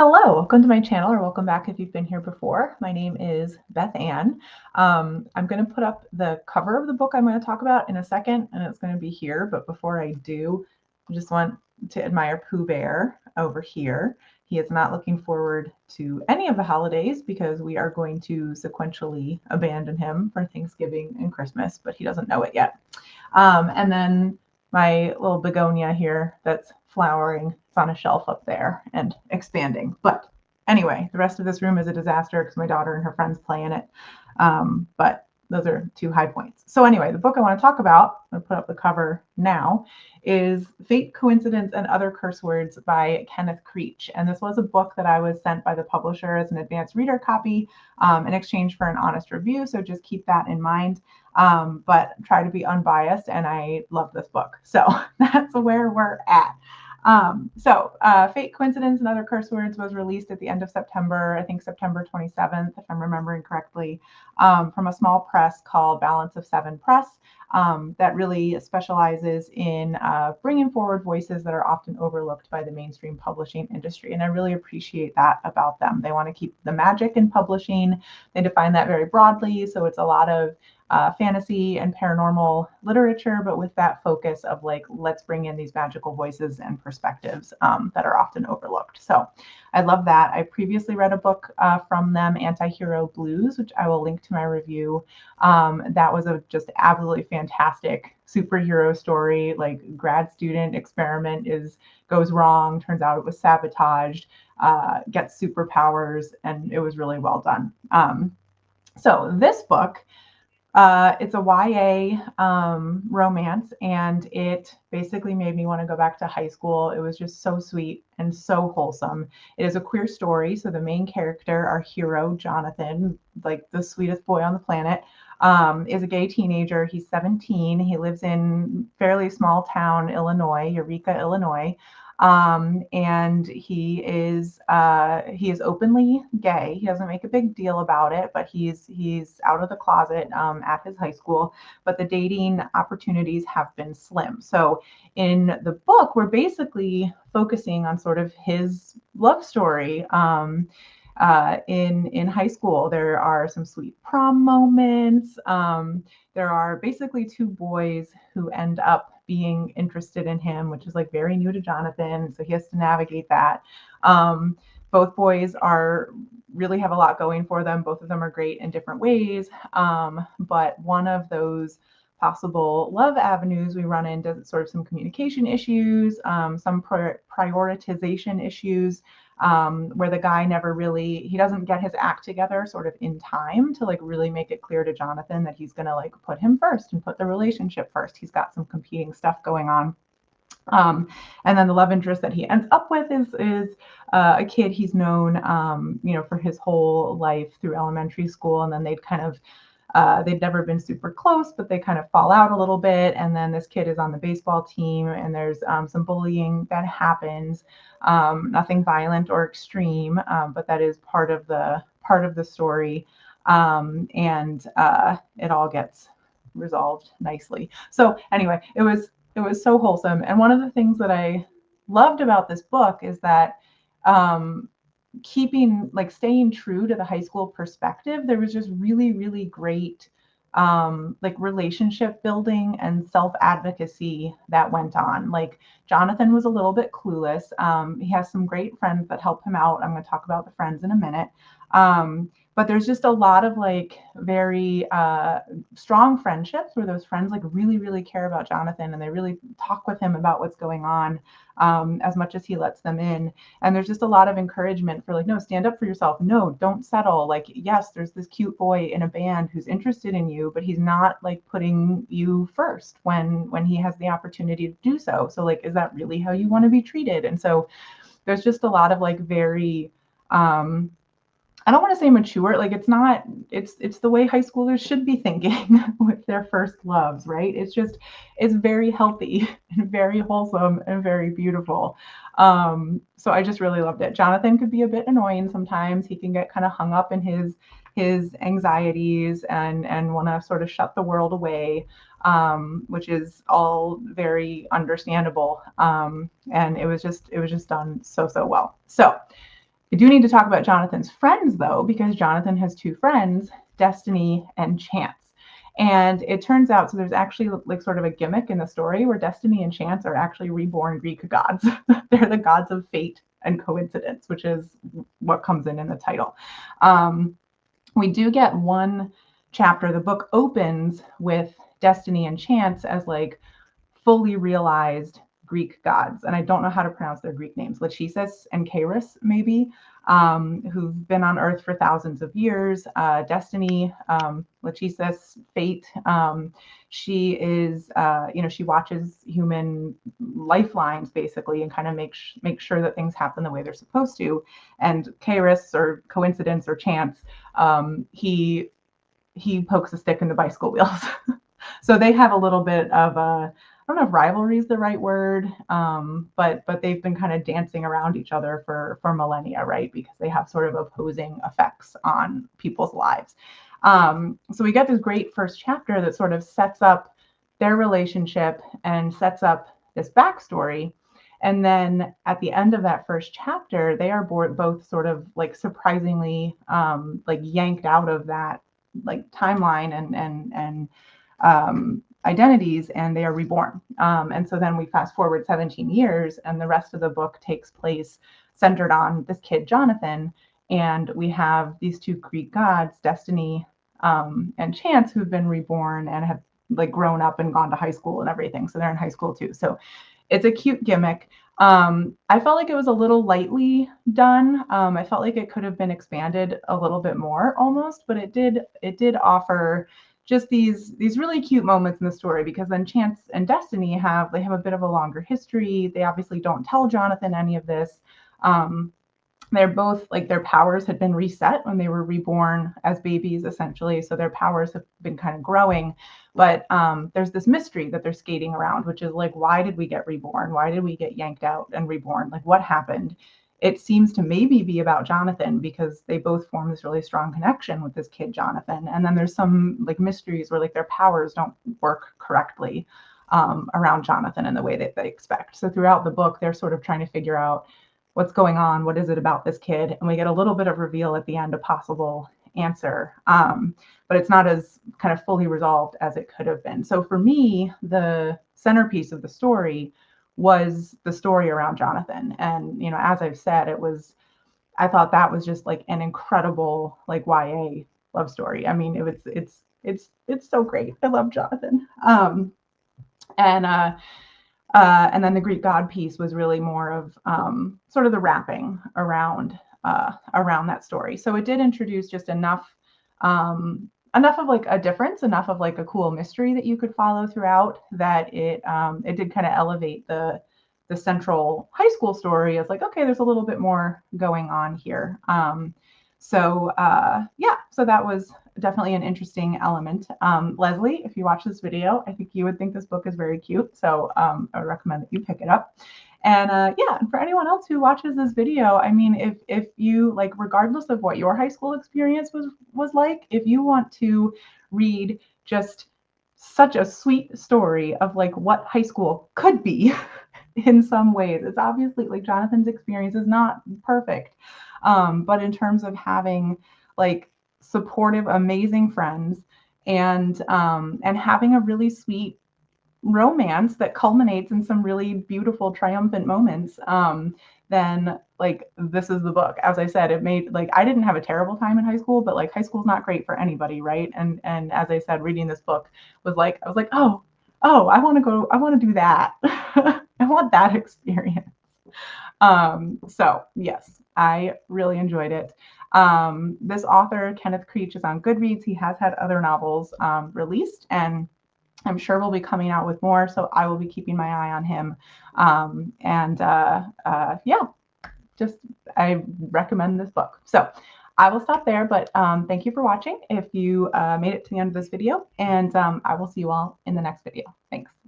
Hello, welcome to my channel, or welcome back if you've been here before. My name is Beth Ann. I'm going to put up the cover of the book I'm going to talk about in a second, and it's going to be here. But before I do, I just want to admire Pooh Bear over here. He is not looking forward to any of the holidays because we are going to sequentially abandon him for Thanksgiving and Christmas, but he doesn't know it yet. And then my little begonia here that's flowering. It's on a shelf up there and expanding. But anyway, the rest of this room is a disaster because my daughter and her friends play in it. But those are two high points. So anyway, the book I want to talk about, I'm going to put up the cover now, is Fate, Coincidence, and Other Curse Words by Kenneth Creech. And this was a book that I was sent by the publisher as an advanced reader copy in exchange for an honest review. So just keep that in mind. But try to be unbiased, and I love this book. So that's where we're at. Fate, Coincidence, and Other Curse Words was released at the end of September, I think September 27th, if I'm remembering correctly, from a small press called Balance of Seven Press that really specializes in bringing forward voices that are often overlooked by the mainstream publishing industry. And I really appreciate that about them. They want to keep the magic in publishing. They define that very broadly. So it's a lot of fantasy and paranormal literature, but with that focus of like, let's bring in these magical voices and perspectives that are often overlooked. So I love that. I previously read a book from them, Anti-Hero Blues, which I will link to my review. That was a just absolutely fantastic superhero story. Like grad student experiment goes wrong, turns out it was sabotaged, gets superpowers, and it was really well done. So this book, it's a YA romance, and it basically made me want to go back to high school. It was just so sweet and so wholesome. It is a queer story, so the main character, our hero, Jonathan, like the sweetest boy on the planet, is a gay teenager. He's 17. He lives in fairly small town, Illinois, Eureka, Illinois. And he is openly gay. He doesn't make a big deal about it, but he's out of the closet at his high school. But the dating opportunities have been slim. So in the book, we're basically focusing on sort of his love story. In high school, there are some sweet prom moments. There are basically two boys who end up being interested in him, which is like very new to Jonathan. So he has to navigate that. Both boys really have a lot going for them. Both of them are great in different ways. But one of those possible love avenues, we run into sort of some communication issues, some prioritization issues, where the guy he doesn't get his act together sort of in time to like really make it clear to Jonathan that he's going to like put him first and put the relationship first. He's got some competing stuff going on. And then the love interest that he ends up with is a kid he's known, for his whole life through elementary school. And then they'd never been super close, but they kind of fall out a little bit. And then this kid is on the baseball team, and there's some bullying that happens. Nothing violent or extreme, but that is part of the story. And it all gets resolved nicely. So anyway, it was so wholesome. And one of the things that I loved about this book is that staying true to the high school perspective, there was just really, really great relationship building and self-advocacy that went on. Like Jonathan was a little bit clueless. He has some great friends that help him out. I'm going to talk about the friends in a minute. But there's just a lot of like very strong friendships where those friends like really, really care about Jonathan, and they really talk with him about what's going on as much as he lets them in. And there's just a lot of encouragement for like, no, stand up for yourself. No, don't settle. Like, yes, there's this cute boy in a band who's interested in you, but he's not like putting you first when he has the opportunity to do so. So like, is that really how you want to be treated? And so there's just a lot of like very I don't want to say mature, like it's the way high schoolers should be thinking with their first loves, right? It's very healthy and very wholesome and very beautiful. So I just really loved it. Jonathan could be a bit annoying sometimes. He can get kind of hung up in his anxieties and want to sort of shut the world away, which is all very understandable. And it was just done so well. So I do need to talk about Jonathan's friends, though, because Jonathan has two friends, Destiny and Chance. And it turns out, so there's actually like sort of a gimmick in the story where Destiny and Chance are actually reborn Greek gods. They're the gods of fate and coincidence, which is what comes in the title. We do get one chapter. The book opens with Destiny and Chance as like fully realized Greek gods, and I don't know how to pronounce their Greek names, Lachesis and Charis, maybe, who've been on Earth for thousands of years. Destiny, Lachesis, Fate. She is, she watches human lifelines basically, and kind of makes sure that things happen the way they're supposed to. And Charis, or coincidence or chance, he pokes a stick in the bicycle wheels. So they have a little bit of a, I don't know if rivalry is the right word, but they've been kind of dancing around each other for millennia, right? Because they have sort of opposing effects on people's lives. So we get this great first chapter that sort of sets up their relationship and sets up this backstory. And then at the end of that first chapter, they are both sort of like surprisingly like yanked out of that like timeline and identities, and they are reborn. And so then we fast forward 17 years, and the rest of the book takes place centered on this kid, Jonathan. And we have these two Greek gods, Destiny and Chance, who've been reborn and have like grown up and gone to high school and everything. So they're in high school too. So it's a cute gimmick. I felt like it was a little lightly done. I felt like it could have been expanded a little bit more almost, but it did offer just these really cute moments in the story, because then Chance and Destiny have a bit of a longer history. They obviously don't tell Jonathan any of this. They're both like, their powers had been reset when they were reborn as babies, essentially. So their powers have been kind of growing. But there's this mystery that they're skating around, which is like, why did we get reborn? Why did we get yanked out and reborn? Like, what happened? It seems to maybe be about Jonathan, because they both form this really strong connection with this kid, Jonathan. And then there's some like mysteries where like their powers don't work correctly around Jonathan in the way that they expect. So throughout the book, they're sort of trying to figure out what's going on, what is it about this kid, and we get a little bit of reveal at the end, a possible answer, but it's not as kind of fully resolved as it could have been. So for me, the centerpiece of the story was the story around Jonathan. And as I've said, I thought that was just like an incredible like YA love story. I mean, it's so great. I love Jonathan. And then the Greek god piece was really more of sort of the wrapping around that story. So it did introduce just enough of like a difference, enough of like a cool mystery that you could follow throughout, that it did kind of elevate the central high school story as like, okay, there's a little bit more going on here. So that was definitely an interesting element. Leslie, if you watch this video, I think you would think this book is very cute. So I would recommend that you pick it up. And and for anyone else who watches this video, I mean, if you like, regardless of what your high school experience was like, if you want to read just such a sweet story of like what high school could be in some ways, it's obviously like Jonathan's experience is not perfect. But in terms of having like supportive, amazing friends, and having a really sweet romance that culminates in some really beautiful, triumphant moments, then like this is the book. As I said, it made like, I didn't have a terrible time in high school, but like high school's not great for anybody, right? And as I said, reading this book was like, I was like, oh, I want to do that. I want that experience. So yes, I really enjoyed it. This author, Kenneth Creech, is on Goodreads. He has had other novels released, and I'm sure we'll be coming out with more. So I will be keeping my eye on him. I recommend this book. So I will stop there, but thank you for watching if you made it to the end of this video, and I will see you all in the next video. Thanks.